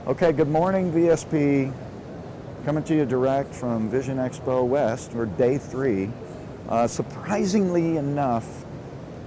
Okay, good morning, VSP. Coming to you direct from Vision Expo West for day 3. Surprisingly enough,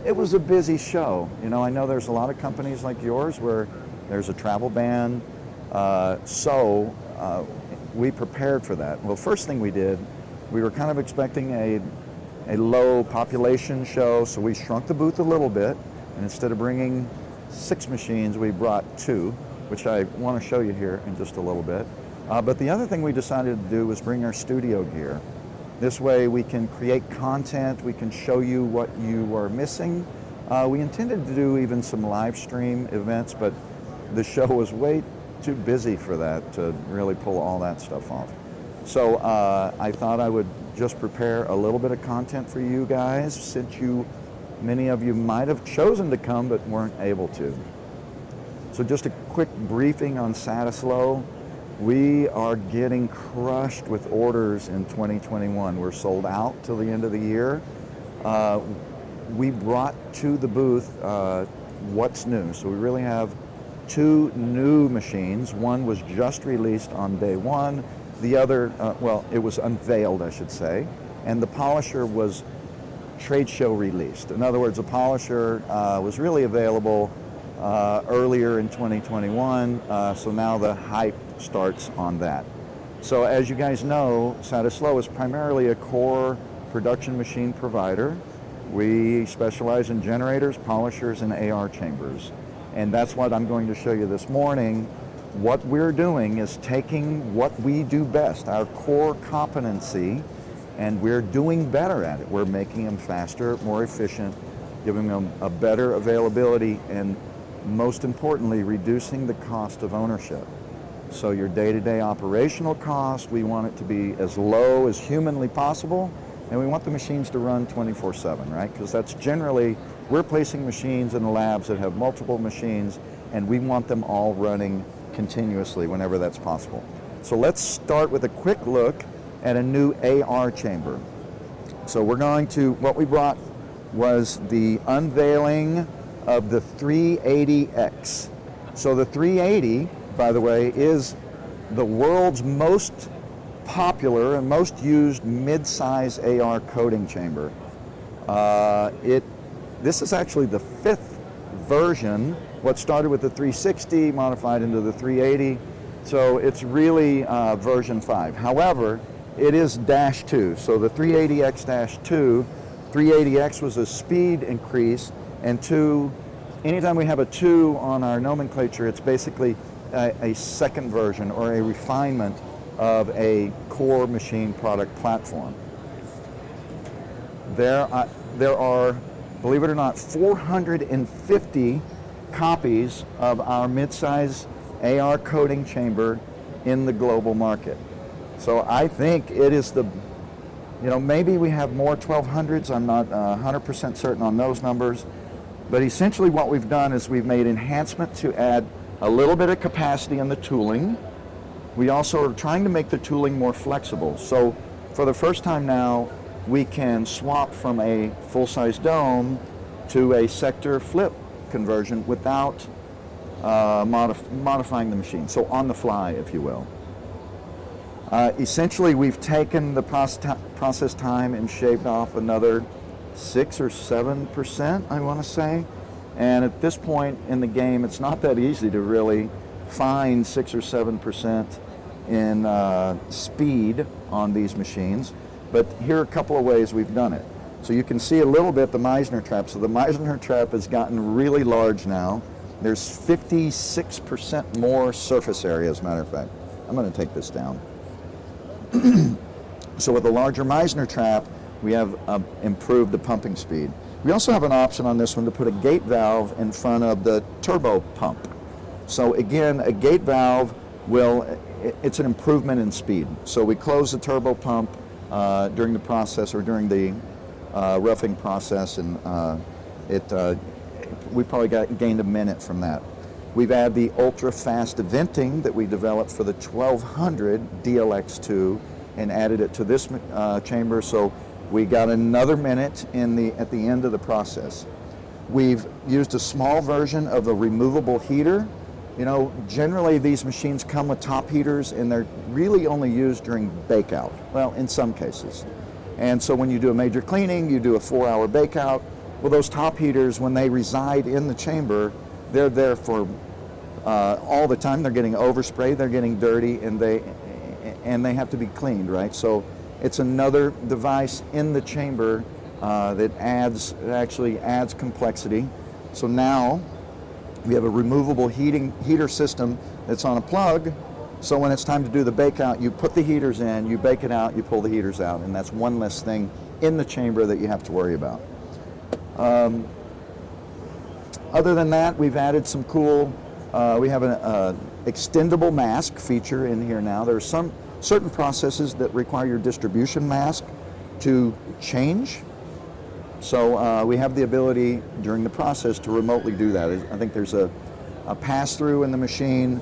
it was a busy show. You know, I know there's a lot of companies like yours where there's a travel ban, so we prepared for that. Well, first thing we did, we were kind of expecting a low population show, so we shrunk the booth a little bit, and instead of bringing 6 machines, we brought 2, which I want to show you here in just a little bit. But the other thing we decided to do was bring our studio gear. This way we can create content, we can show you what you are missing. We intended to do even some live stream events, but the show was way too busy for that to really pull all that stuff off. So I thought I would just prepare a little bit of content for you guys, since many of you might have chosen to come but weren't able to. So just a quick briefing on Satislow. We are getting crushed with orders in 2021. We're sold out till the end of the year. We brought to the booth what's new. So we really have 2 new machines. One was just released on day 1. The other, well, it was unveiled, I should say. And the polisher was trade show released. In other words, the polisher was really available earlier in 2021, so now the hype starts on that. So as you guys know, Satislow is primarily a core production machine provider. We specialize in generators, polishers, and AR chambers. And that's what I'm going to show you this morning. What we're doing is taking what we do best, our core competency, and we're doing better at it. We're making them faster, more efficient, giving them a better availability, and most importantly, reducing the cost of ownership. So your day-to-day operational cost, we want it to be as low as humanly possible, and we want the machines to run 24/7, right? Because that's generally, we're placing machines in the labs that have multiple machines, and we want them all running continuously whenever that's possible. So let's start with a quick look at a new AR chamber. So we're going to, what we brought was the unveiling of the 380X. So the 380, by the way, is the world's most popular and most used mid-size AR coating chamber. This is actually the 5th version. What started with the 360 modified into the 380. So it's really version 5. However, it is -2. So the 380X-2, 380X was a speed increase, and 2, anytime we have a 2 on our nomenclature, it's basically a second version or a refinement of a core machine product platform. There are, believe it or not, 450 copies of our mid-size AR coating chamber in the global market. So I think it is maybe we have more 1200s, I'm not 100% certain on those numbers, but essentially what we've done is we've made enhancement to add a little bit of capacity in the tooling. We also are trying to make the tooling more flexible. So for the first time now, we can swap from a full-size dome to a sector flip conversion without modifying the machine. So on the fly, if you will. Essentially, we've taken the process time and shaved off another 6 or 7%, I want to say. And at this point in the game, it's not that easy to really find 6 or 7% in speed on these machines. But here are a couple of ways we've done it. So you can see a little bit the Meissner trap. So the Meissner trap has gotten really large now. There's 56% more surface area, as a matter of fact. I'm going to take this down. So with a larger Meissner trap, we have improved the pumping speed. We also have an option on this one to put a gate valve in front of the turbo pump. So again, a gate valve it's an improvement in speed. So we close the turbo pump during the process or during the roughing process, and we probably gained a minute from that. We've added the ultra-fast venting that we developed for the 1200 DLX2 and added it to this chamber, so we got another minute at the end of the process. We've used a small version of a removable heater You know, generally these machines come with top heaters and they're really only used during bakeout. Well, in some cases. And so when you do a major cleaning, you do a 4-hour bakeout. Well, those top heaters, when they reside in the chamber, they're there for all the time. They're getting oversprayed, they're getting dirty, and they have to be cleaned, right? So it's another device in the chamber that actually adds complexity. So now we have a removable heater system that's on a plug. So when it's time to do the bake out, you put the heaters in, you bake it out, you pull the heaters out, and that's one less thing in the chamber that you have to worry about. Other than that, we've added some cool, we have an extendable mask feature in here now. There are some certain processes that require your distribution mask to change. So we have the ability during the process to remotely do that. I think there's a pass-through in the machine.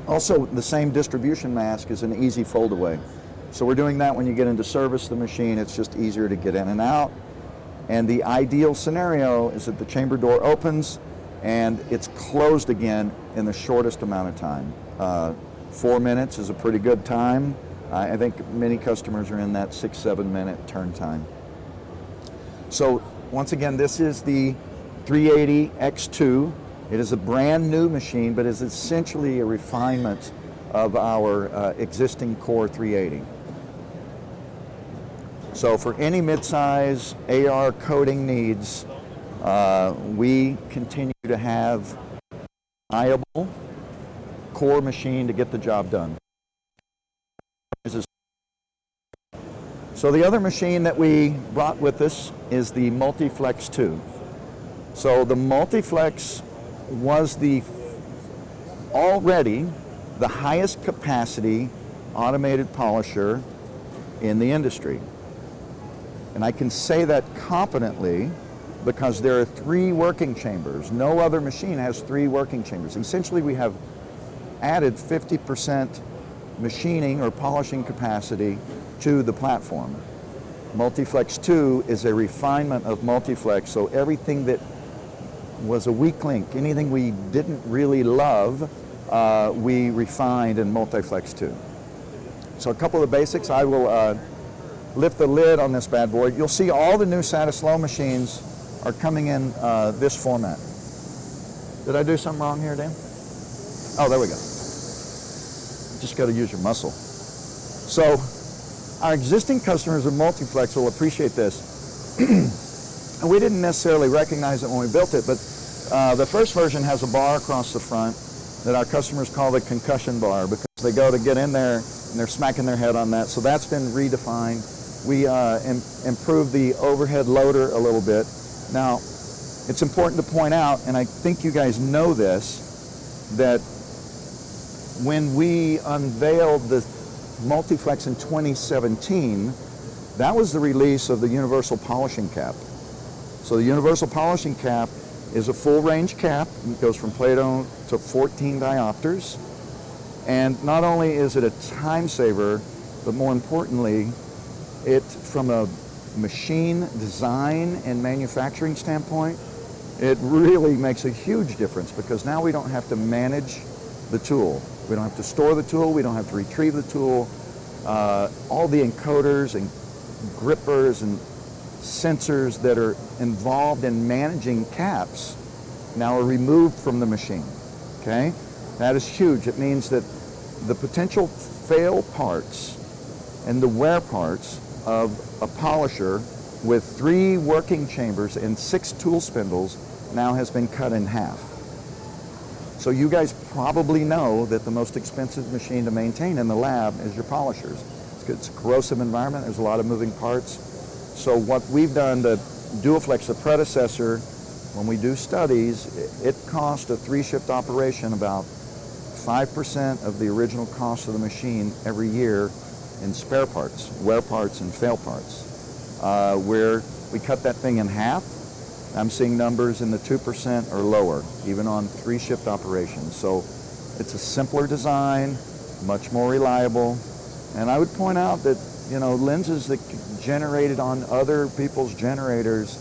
Also, the same distribution mask is an easy fold away. So we're doing that when you get into service the machine. It's just easier to get in and out. And the ideal scenario is that the chamber door opens and it's closed again in the shortest amount of time. 4 minutes is a pretty good time. I think many customers are in that 6-7 minute turn time. So once again, this is the 380 X2. It is a brand new machine, but is essentially a refinement of our existing core 380. So for any mid-size AR coating needs, we continue to have a viable core machine to get the job done. So the other machine that we brought with us is the Multiflex II. So the Multiflex was already the highest capacity automated polisher in the industry. And I can say that confidently because there are 3 working chambers. No other machine has 3 working chambers. Essentially, we have added 50% machining or polishing capacity to the platform. Multiflex 2 is a refinement of Multiflex, so everything that was a weak link, anything we didn't really love, we refined in Multiflex 2. So a couple of the basics, I will lift the lid on this bad boy. You'll see all the new Satislow machines are coming in this format. Did I do something wrong here, Dan? Oh, there we go. Just got to use your muscle. So our existing customers of Multiflex will appreciate this. And we didn't necessarily recognize it when we built it, but the first version has a bar across the front that our customers call the concussion bar because they go to get in there and they're smacking their head on that. So that's been redefined. We improved the overhead loader a little bit. Now, it's important to point out, and I think you guys know this, that when we unveiled the Multiflex in 2017, that was the release of the universal polishing cap. So the universal polishing cap is a full range cap. It goes from Plato to 14 diopters. And not only is it a time saver, but more importantly, it, from a machine design and manufacturing standpoint, it really makes a huge difference because now we don't have to manage the tool. We don't have to store the tool. We don't have to retrieve the tool. All the encoders and grippers and sensors that are involved in managing caps now are removed from the machine, okay? That is huge. It means that the potential fail parts and the wear parts of a polisher with 3 working chambers and 6 tool spindles now has been cut in half. So you guys probably know that the most expensive machine to maintain in the lab is your polishers. It's a corrosive environment. There's a lot of moving parts. So what we've done to DualFlex, the predecessor, when we do studies, it cost a 3-shift operation about 5% of the original cost of the machine every year in spare parts, wear parts, and fail parts. Where we cut that thing in half, I'm seeing numbers in the 2% or lower, even on 3-shift operations. So it's a simpler design, much more reliable. And I would point out that, you know, lenses that generated on other people's generators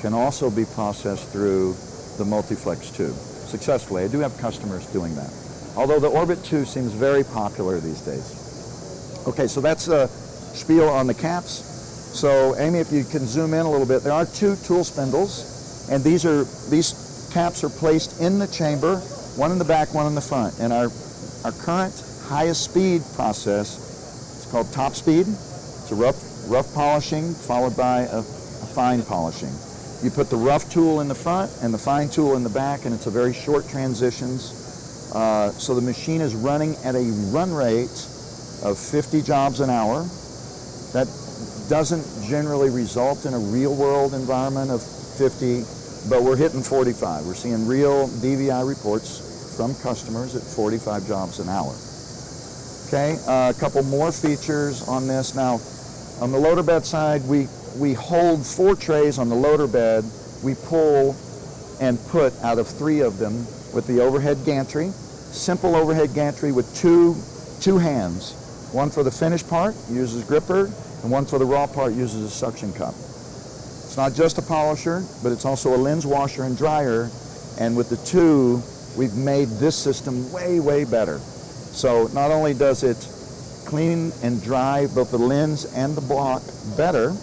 can also be processed through the Multiflex II. successfully. I do have customers doing that. Although the Orbit 2 seems very popular these days. Okay, so that's a spiel on the caps. So Amy, if you can zoom in a little bit, there are 2 tool spindles, and these caps are placed in the chamber, one in the back, one in the front. And our current highest speed process, it's called top speed. It's a rough polishing followed by a fine polishing. You put the rough tool in the front and the fine tool in the back, and it's a very short transitions. So the machine is running at a run rate of 50 jobs an hour. That doesn't generally result in a real world environment of 50, but we're hitting 45. We're seeing real DVI reports from customers at 45 jobs an hour. Okay, a couple more features on this. Now, on the loader bed side, we hold 4 trays on the loader bed. We pull and put out of 3 of them with the overhead gantry. Simple overhead gantry with two hands. One for the finished part, uses gripper, and one for the raw part, uses a suction cup. It's not just a polisher, but it's also a lens washer and dryer, and with the 2, we've made this system way, way better. So not only does it clean and dry both the lens and the block better,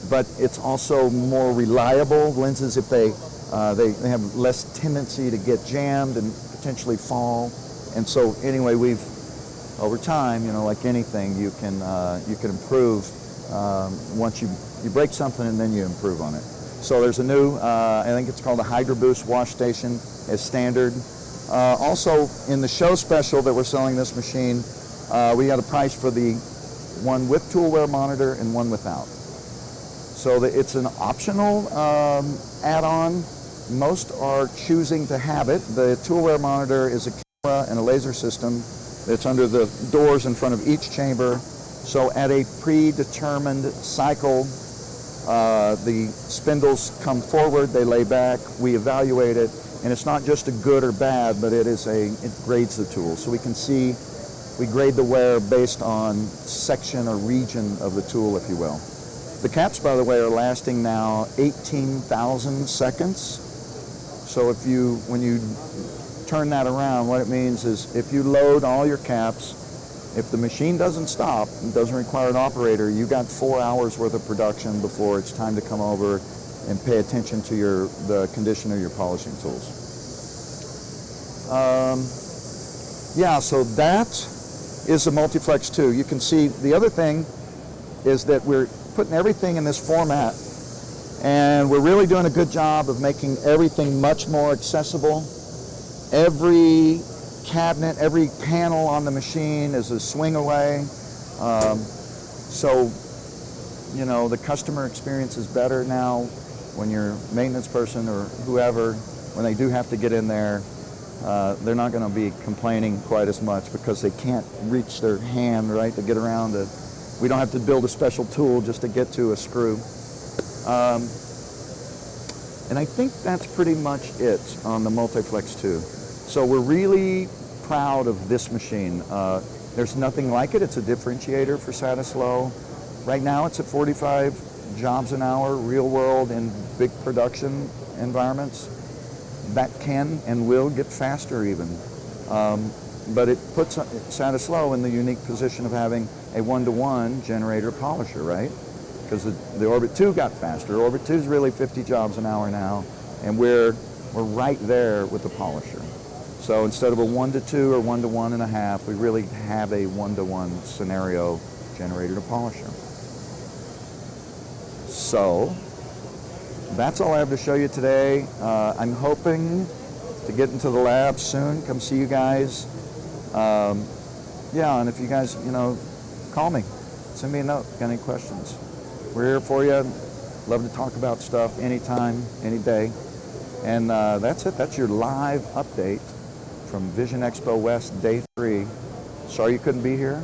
but it's also more reliable. Lenses, if they have less tendency to get jammed and potentially fall. And so anyway, we've, over time, you know, like anything, you can improve once you break something and then you improve on it. So there's a new, I think it's called a Hydro Boost wash station as standard. Also in the show special that we're selling this machine, we got a price for the one with tool wear monitor and one without. So it's an optional add-on. Most are choosing to have it. The tool wear monitor is a camera and a laser system that's under the doors in front of each chamber. So at a predetermined cycle, the spindles come forward, they lay back, we evaluate it, and it's not just a good or bad, but it grades the tool. So we can see, we grade the wear based on section or region of the tool, if you will. The caps, by the way, are lasting now 18,000 seconds. So when you turn that around, what it means is if you load all your caps, if the machine doesn't stop, it doesn't require an operator, you got 4 hours worth of production before it's time to come over and pay attention to the condition of your polishing tools. Yeah, so that is the Multiflex II. You can see the other thing is that we're putting everything in this format, and we're really doing a good job of making everything much more accessible. Every cabinet, every panel on the machine is a swing away. So, you know, the customer experience is better now when your maintenance person or whoever, when they do have to get in there, they're not going to be complaining quite as much because they can't reach their hand, right, to get around it. We don't have to build a special tool just to get to a screw. And I think that's pretty much it on the Multiflex II. So we're really proud of this machine. There's nothing like it. It's a differentiator for Satislow. Right now it's at 45 jobs an hour, real world in big production environments. That can and will get faster even. But it puts Satislow in the unique position of having a one-to-one generator polisher, right? Because the Orbit 2 got faster. Orbit 2 is really 50 jobs an hour now, and we're right there with the polisher. So instead of a 1-to-2 or 1-to-1.5, we really have a 1-to-1 scenario generator to polisher. So that's all I have to show you today. I'm hoping to get into the lab soon, come see you guys. Yeah, and if you guys, you know, call me, send me a note, got any questions. We're here for you. Love to talk about stuff anytime, any day. And that's it. That's your live update from Vision Expo West Day 3. Sorry you couldn't be here,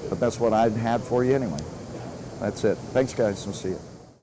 but that's what I'd had for you anyway. That's it. Thanks, guys. We'll see you.